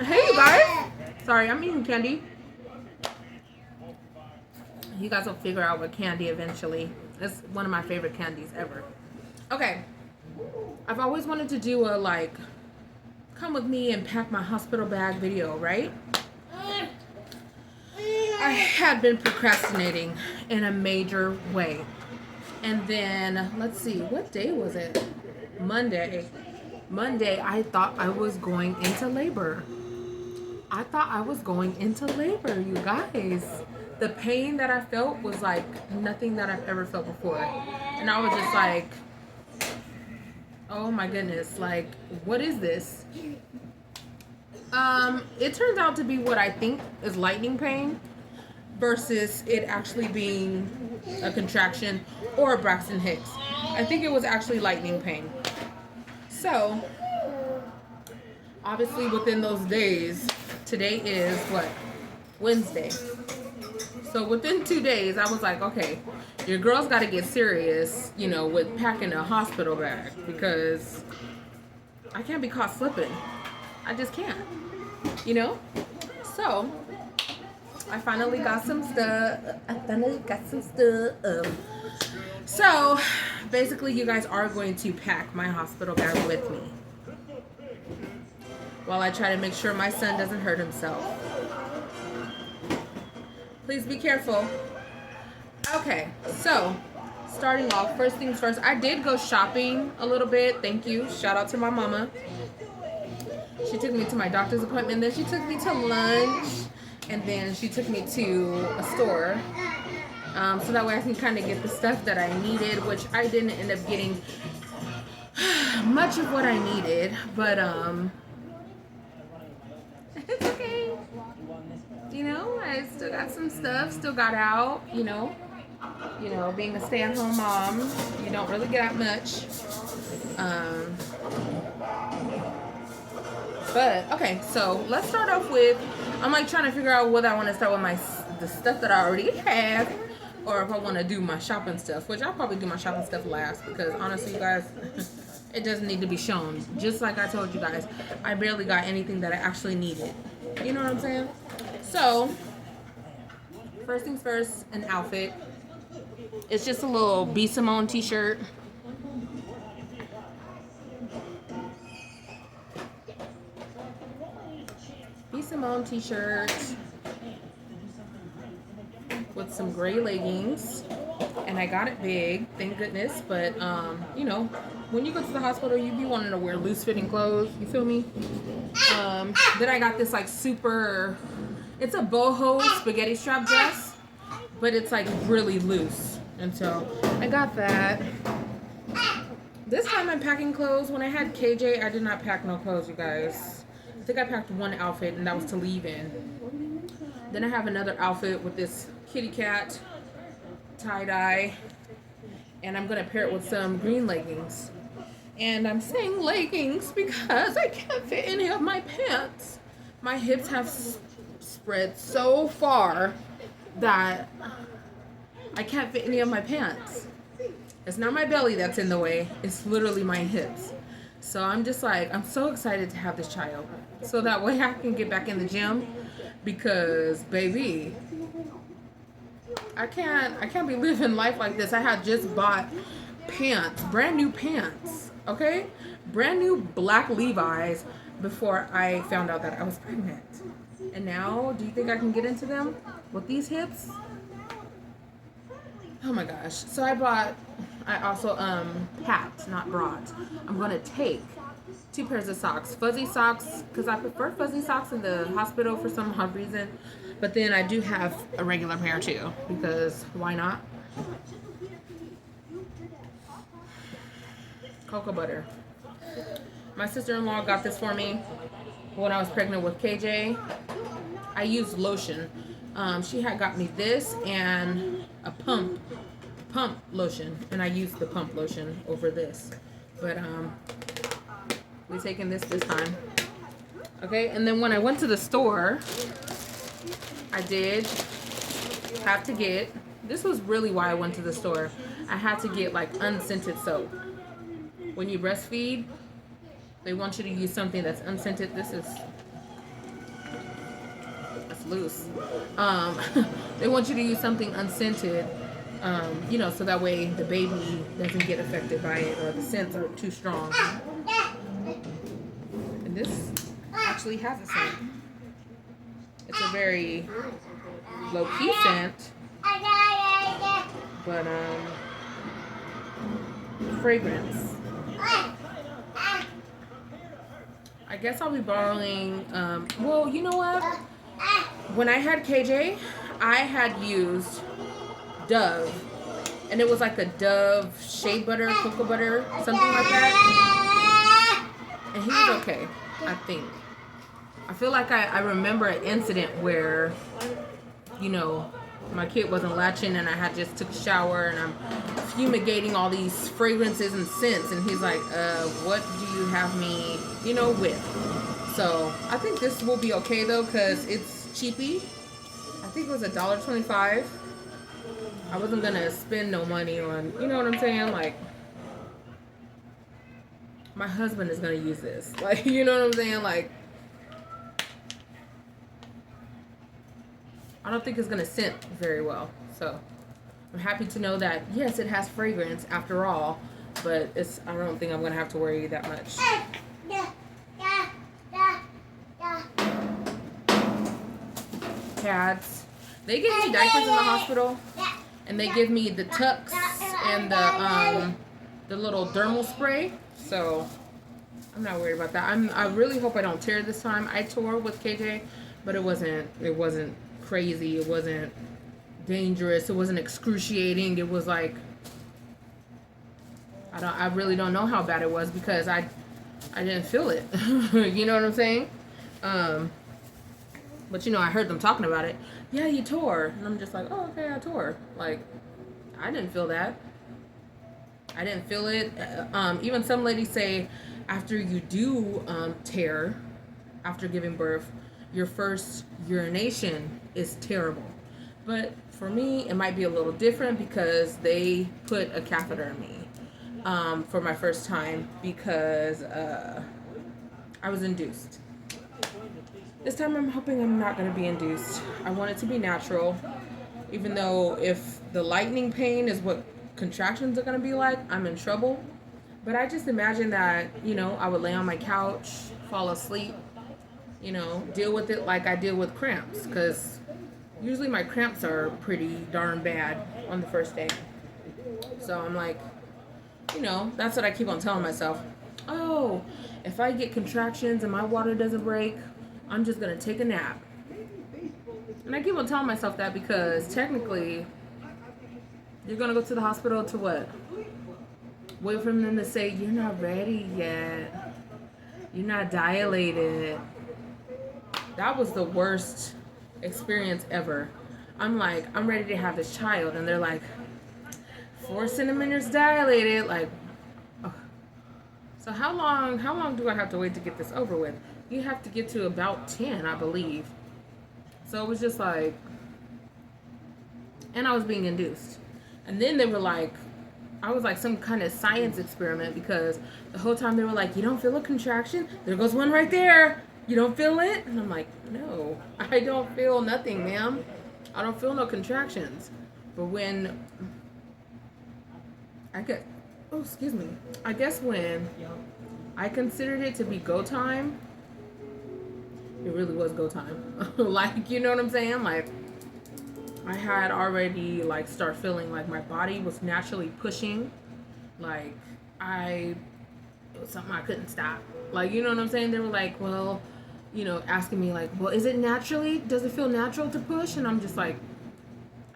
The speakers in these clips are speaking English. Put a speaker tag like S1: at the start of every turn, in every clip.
S1: Hey, you guys. Sorry, I'm eating candy. You guys will figure out what candy eventually. It's one of my favorite candies ever. Okay. I've always wanted to do a like come with me and pack my hospital bag video, right? I had been procrastinating in a major way. And then let's see, what day was it? Monday. Monday, I thought I was going into labor. I thought I was going into labor, you guys. The pain that I felt was like nothing that I've ever felt before. And I was just like, oh my goodness, like, what is this? It turns out to be what I think is lightning pain versus it actually being a contraction or a Braxton Hicks. I think it was actually lightning pain. So, obviously within those days, today is what? Wednesday. So within 2 days, I was like, okay, your girl's got to get serious, with packing a hospital bag because I can't be caught slipping. I just can't, So I finally got some stuff. So basically, you guys are going to pack my hospital bag with me while I try to make sure my son doesn't hurt himself. Please be careful. Okay, so starting off, first things first, I did go shopping a little bit. Thank you. Shout out to my mama. She took me to my doctor's appointment. Then she took me to lunch. And then she took me to a store. So that way I can kind of get the stuff that I needed, which I didn't end up getting much of what I needed. But, it's okay. I still got some stuff, still got out, being a stay-at-home mom, you don't really get out much. But okay, so let's start off with, I'm like trying to figure out whether I want to start with the stuff that I already have, or if I want to do my shopping stuff, which I'll probably do my shopping stuff last because honestly, you guys, it doesn't need to be shown. Just like I told you guys, I barely got anything that I actually needed. You know what I'm saying? So, first things first, an outfit. It's just a little B. Simone t-shirt. B. Simone t-shirt with some gray leggings. And I got it big, thank goodness. But, when you go to the hospital, you be wanting to wear loose-fitting clothes. You feel me? Then I got this, like, it's a boho spaghetti strap dress. But it's, like, really loose. And so, I got that. This time I'm packing clothes. When I had KJ, I did not pack no clothes, you guys. I think I packed one outfit, and that was to leave in. Then I have another outfit with this kitty cat tie-dye. And I'm going to pair it with some green leggings. And I'm saying leggings because I can't fit any of my pants. My hips have spread so far that I can't fit any of my pants. It's not my belly that's in the way. It's literally my hips. So I'm just like, I'm so excited to have this child. So that way I can get back in the gym. Because, baby, I can't be living life like this. I had just bought pants, brand new pants, okay? Brand new black Levi's before I found out that I was pregnant. And now, do you think I can get into them with these hips? Oh my gosh. So I also packed, not brought. I'm going to take 2 pairs of socks. Fuzzy socks, because I prefer fuzzy socks in the hospital for some odd reason. But then I do have a regular pair too, because why not? Cocoa butter. My sister-in-law got this for me when I was pregnant with KJ. I used lotion. She had got me this and a pump lotion, and I used the pump lotion over this. But we're taking this time. Okay, and then when I went to the store, I did have to get, this was really why I went to the store. I had to get like unscented soap. When you breastfeed, they want you to use something that's unscented. This is that's loose. Um, they want you to use something unscented, so that way the baby doesn't get affected by it or the scents are too strong. And this actually has a scent. It's a very low-key scent, but fragrance. I guess I'll be borrowing, well, you know what? When I had KJ, I had used Dove, and it was like a Dove shea butter, cocoa butter, something like that. And he was okay, I think. I feel like I remember an incident where, my kid wasn't latching and I had just took a shower and I'm fumigating all these fragrances and scents, and he's like, what do you have me, with? So I think this will be okay though, because it's cheapy. I think it was $1.25. I wasn't gonna spend no money on, you know what I'm saying? Like, my husband is gonna use this. Like, you know what I'm saying? Like, I don't think it's gonna scent very well. So I'm happy to know that, yes, it has fragrance after all, but I don't think I'm gonna have to worry that much. Pads. They give me diapers in the hospital, and they give me the Tux and the little dermal spray. So I'm not worried about that. I really hope I don't tear this time. I tore with KJ, but it wasn't crazy. It wasn't dangerous. It wasn't excruciating. It was like, I really don't know how bad it was because I didn't feel it. You know what I'm saying? But I heard them talking about it. Yeah, you tore. And I'm just like, oh, okay, I tore. Like, I didn't feel that. I didn't feel it. Even some ladies say after you do tear, after giving birth, your first urination is terrible. But for me, it might be a little different because they put a catheter in me for my first time because I was induced. This time I'm hoping I'm not going to be induced. I want it to be natural, even though if the lightning pain is what contractions are going to be like, I'm in trouble. But I just imagine that, I would lay on my couch, fall asleep, deal with it like I deal with cramps, because usually my cramps are pretty darn bad on the first day. So I'm like, that's what I keep on telling myself. Oh, if I get contractions and my water doesn't break, I'm just going to take a nap. And I keep on telling myself that because technically, you're going to go to the hospital to what? Wait for them to say, you're not ready yet. You're not dilated. That was the worst experience ever. I'm like, I'm ready to have this child. And they're like, 4 centimeters dilated. Like, oh. So how long do I have to wait to get this over with? You have to get to about 10, I believe. So it was just like, and I was being induced. And then they were like, I was like some kind of science experiment because the whole time they were like, you don't feel a contraction? There goes one right there. You don't feel it? And I'm like, no, I don't feel nothing, ma'am. I don't feel no contractions. But when I guess when I considered it to be go time, it really was go time. Like, you know what I'm saying? Like, I had already start feeling like my body was naturally pushing. Like, it was something I couldn't stop. Like, you know what I'm saying? They were like, well, asking me like, well, does it feel natural to push? And I'm just like,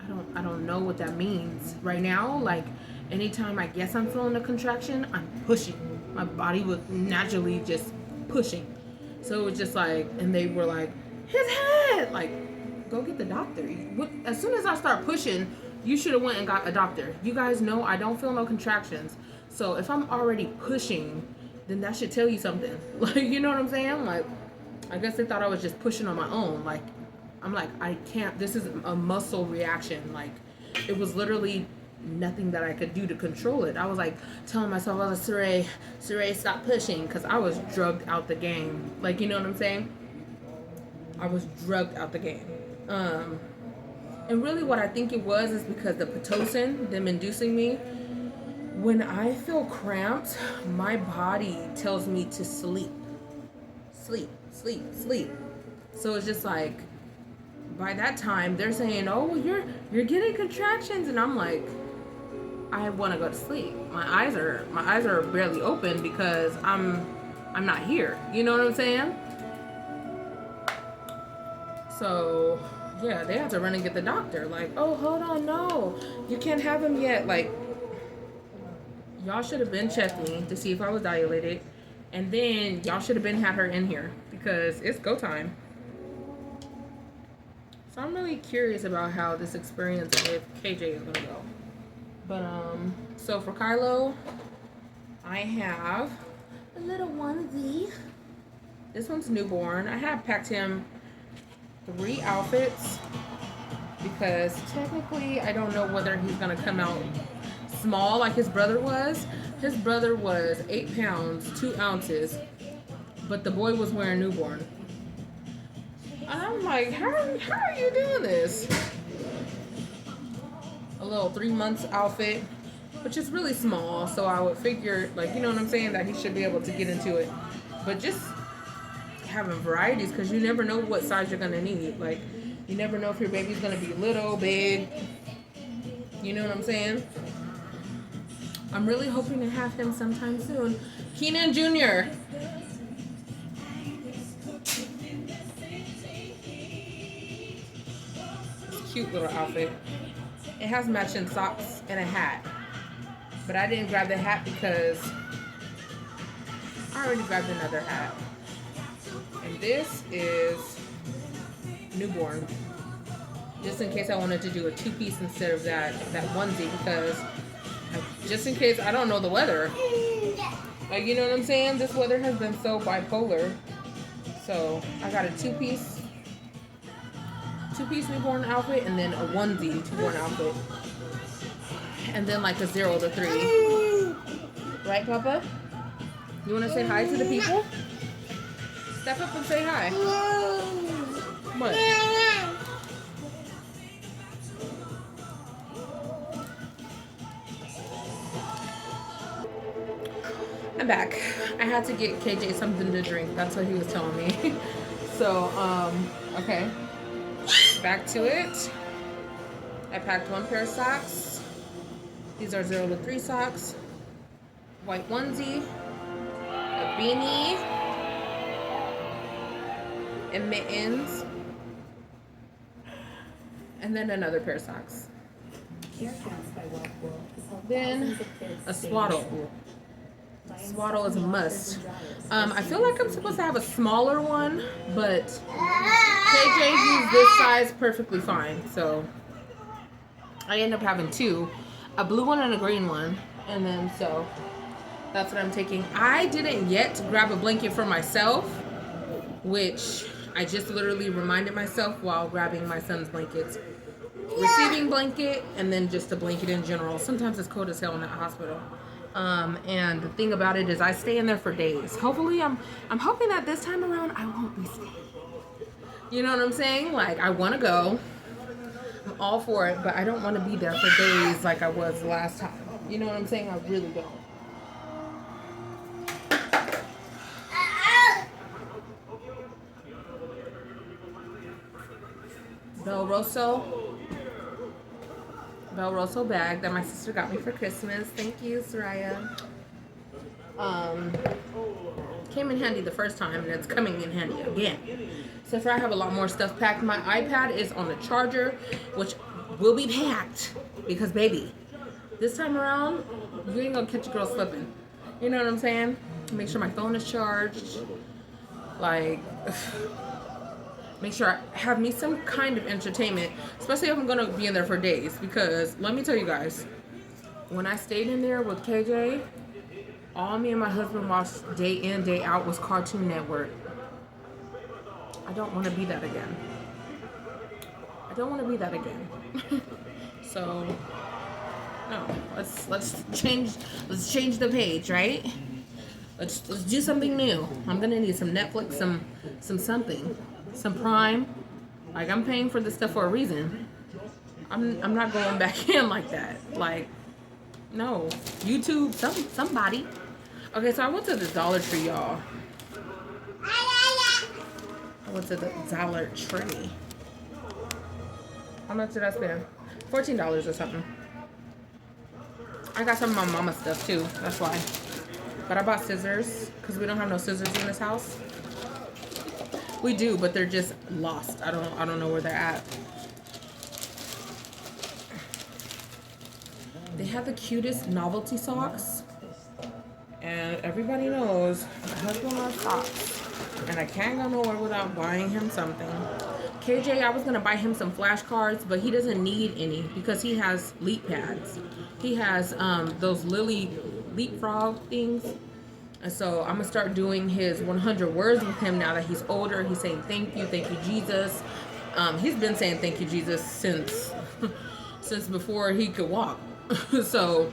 S1: I don't know what that means right now. Like, anytime I guess I'm feeling a contraction, I'm pushing. My body was naturally just pushing. So it was just like, and they were like, his head, like, go get the doctor. As soon as I start pushing, you should have went and got a doctor. You guys know I don't feel no contractions. So if I'm already pushing, then that should tell you something. Like, you know what I'm saying? Like, I guess they thought I was just pushing on my own. Like, I'm like, I can't, this is a muscle reaction. Like, it was literally nothing that I could do to control it. I was like telling myself, I was like, Saray, stop pushing, because I was drugged out the game. Like, you know what I'm saying? I was drugged out the game. And really what I think it was is because the Pitocin, them inducing me, when I feel cramped, my body tells me to sleep. Sleep, sleep, sleep. So it's just like, by that time, they're saying, oh, you're getting contractions. And I'm like, I want to go to sleep. My eyes are barely open because I'm not here. You know what I'm saying? So yeah, they have to run and get the doctor. Like, oh, hold on, no, you can't have him yet. Like, y'all should have been checked me to see if I was dilated, and then y'all should have been had her in here because it's go time. So I'm really curious about how this experience with KJ is gonna go. But so for Kylo, I have a little onesie. This one's newborn. I have packed him 3 outfits because technically I don't know whether he's gonna come out small like his brother was. His brother was 8 pounds 2 ounces, but the boy was wearing newborn. And I'm like, how are you doing this? A little 3 months outfit, which is really small, so I would figure, like, you know what I'm saying, that he should be able to get into it. But just having varieties, because you never know what size you're gonna need. Like, you never know if your baby's gonna be little, big. You know what I'm saying? I'm really hoping to have him sometime soon. Keenan Jr. Cute little outfit. It has matching socks and a hat. But I didn't grab the hat because I already grabbed another hat. And this is newborn. Just in case I wanted to do a 2-piece instead of that onesie, because just in case I don't know the weather. Like, you know what I'm saying? This weather has been so bipolar. So I got a 2-piece newborn outfit, and then a onesie newborn outfit. And then like a 0 to 3. Right, Papa? You want to say hi to the people? Step up and say hi. What? I'm back. I had to get KJ something to drink. That's what he was telling me. So, okay. Back to it. I packed 1 pair of socks. These are 0 to 3 socks. White onesie. A beanie. And mittens. And then another pair of socks. Then a swaddle. Swaddle is a must. I feel like I'm supposed to have a smaller one, but KJ used this size perfectly fine. So I end up having 2, a blue one and a green one. And then so that's what I'm taking. I didn't yet grab a blanket for myself, which I just literally reminded myself while grabbing my son's blankets. Receiving blanket, and then just a blanket in general. Sometimes it's cold as hell in the hospital. And the thing about it is I stay in there for days. Hopefully, I'm hoping that this time around I won't be staying. You know what I'm saying? Like, I want to go. I'm all for it, but I don't want to be there for days like I was last time. You know what I'm saying? I really don't. Bel Rosso bag that my sister got me for Christmas. Thank you, Soraya. Came in handy the first time, and it's coming in handy again. So far, I have a lot more stuff packed. My iPad is on the charger, which will be packed because, baby, this time around, you ain't gonna catch a girl slipping. You know what I'm saying? Make sure my phone is charged. Like, make sure I have me some kind of entertainment, especially if I'm gonna be in there for days. Because let me tell you guys, when I stayed in there with KJ, all me and my husband watched day in, day out was Cartoon Network. I don't want to be that again. So, no, let's change the page, right? Let's do something new. I'm gonna need some Netflix, some something. some Prime. Like, I'm paying for this stuff for a reason. I'm not going back in like that. Like, no. YouTube, somebody. Okay, so I went to the Dollar Tree, y'all. I went to the Dollar Tree. How much did I spend? $14 or something. I got some of my mama's stuff too. That's why. But I bought scissors because we don't have no scissors in this house. We do, but they're just lost. I don't know where they're at. They have the cutest novelty socks. And everybody knows my husband loves socks. And I can't go nowhere without buying him something. KJ, I was going to buy him some flashcards, but he doesn't need any because he has leap pads. He has those Lily leapfrog things. And so I'm going to start doing his 100 words with him now that he's older. He's saying thank you Jesus. He's been saying thank you, Jesus, since before he could walk. So,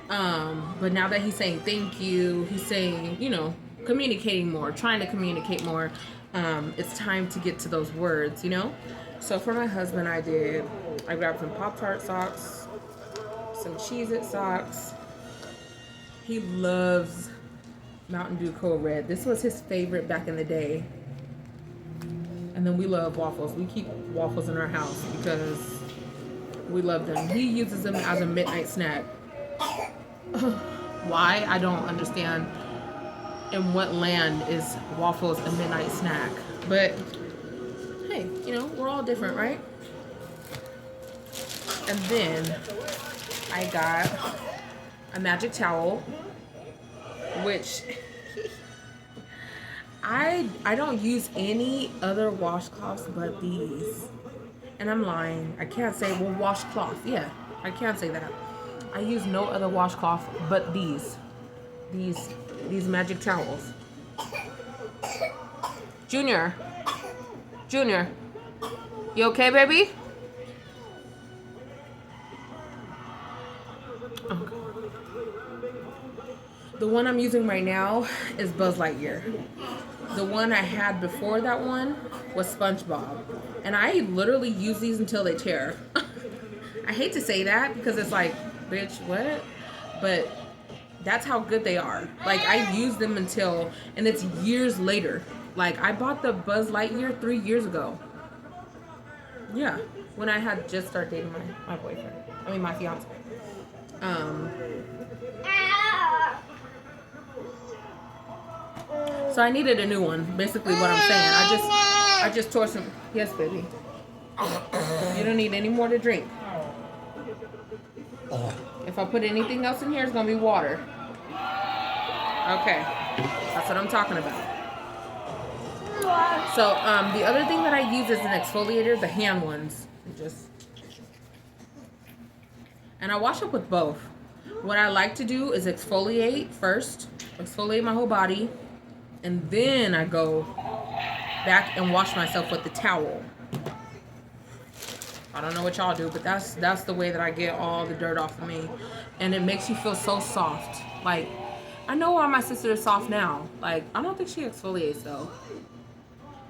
S1: but now that he's saying thank you, he's saying, you know, communicating more, trying to communicate more. It's time to get to those words, you know? So for my husband, I grabbed some Pop-Tart socks, some Cheez-It socks. He loves Mountain Dew Code Red. This was his favorite back in the day. And then we love waffles. We keep waffles in our house because we love them. He uses them as a midnight snack. Why? I don't understand. In what land is waffles a midnight snack? But hey, you know, we're all different, right? And then I got a magic towel, which I don't use any other washcloths but these. And I'm lying. I can't say, well, washcloth. Yeah, I can't say that. I use no other washcloth but these magic towels. Junior, you okay, baby? Okay. The one I'm using right now is Buzz Lightyear. The one I had before that one was SpongeBob. And I literally use these until they tear. I hate to say that because it's like, bitch, what? But that's how good they are. Like, I use them until, and it's years later. Like, I bought the Buzz Lightyear 3 years ago. Yeah, when I had just started dating my boyfriend. I mean, my fiance. So I needed a new one. Basically, what I'm saying. I just tore some. Yes, baby. You don't need any more to drink. If I put anything else in here, it's gonna be water. Okay, that's what I'm talking about. So the other thing that I use is an exfoliator, the hand ones. And I wash up with both. What I like to do is exfoliate first, exfoliate my whole body, and then I go back and wash myself with the towel. I don't know what y'all do, but that's the way that I get all the dirt off of me. And it makes you feel so soft. Like, I know why my sister is soft now. Like, I don't think she exfoliates though.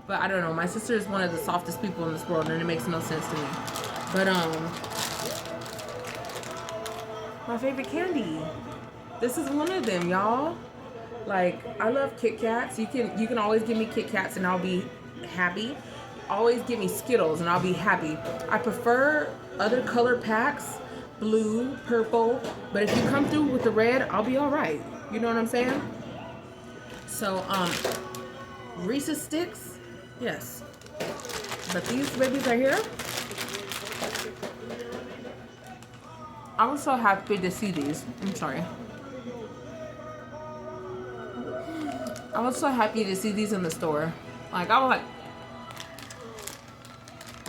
S1: But I don't know. My sister is one of the softest people in this world, and it makes no sense to me. But my favorite candy. This is one of them, y'all. Like, I love Kit Kats. You can always give me Kit Kats and I'll be happy. Always give me Skittles and I'll be happy. I prefer other color packs, blue, purple, but if you come through with the red, I'll be all right. You know what I'm saying? So, Reese's Sticks, yes. But these babies right here, I was so happy to see these. I'm sorry. I was so happy to see these in the store. Like, I was like,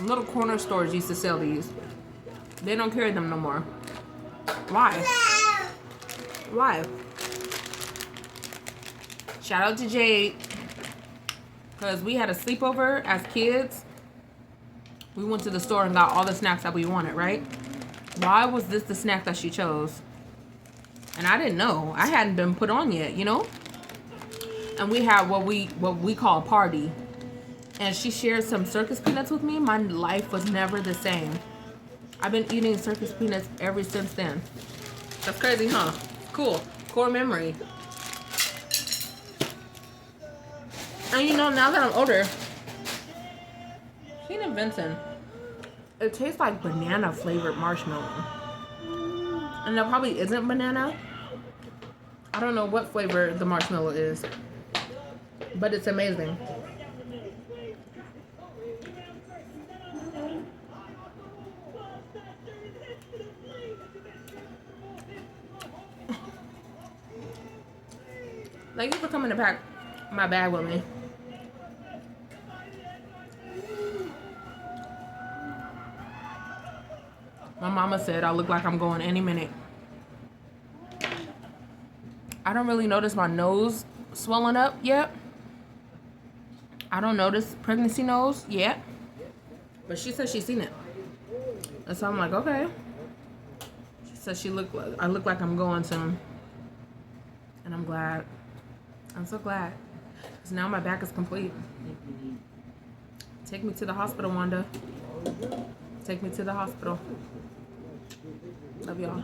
S1: little corner stores used to sell these. They don't carry them no more. Why? Why? Shout out to Jade. Because we had a sleepover as kids. We went to the store and got all the snacks that we wanted, right? Why was this the snack that she chose? And I didn't know. I hadn't been put on yet, you know? And we had what we call a party. and she shared some circus peanuts with me, my life was never the same. I've been eating circus peanuts ever since then. That's crazy, huh? Cool. Core memory. And you know, now that I'm older, St. Vincent, it tastes like banana flavored marshmallow. And that probably isn't banana. I don't know what flavor the marshmallow is, but it's amazing. Thank you for coming to pack my bag with me. My mama said I look like I'm going any minute. I don't really notice my nose swelling up yet. I don't notice pregnancy nose yet. But she said she's seen it. And so I'm like, okay. She said I look like I'm going soon. And I'm glad. I'm so glad. Because now my back is complete. Take me to the hospital, Wanda. Take me to the hospital. Love y'all.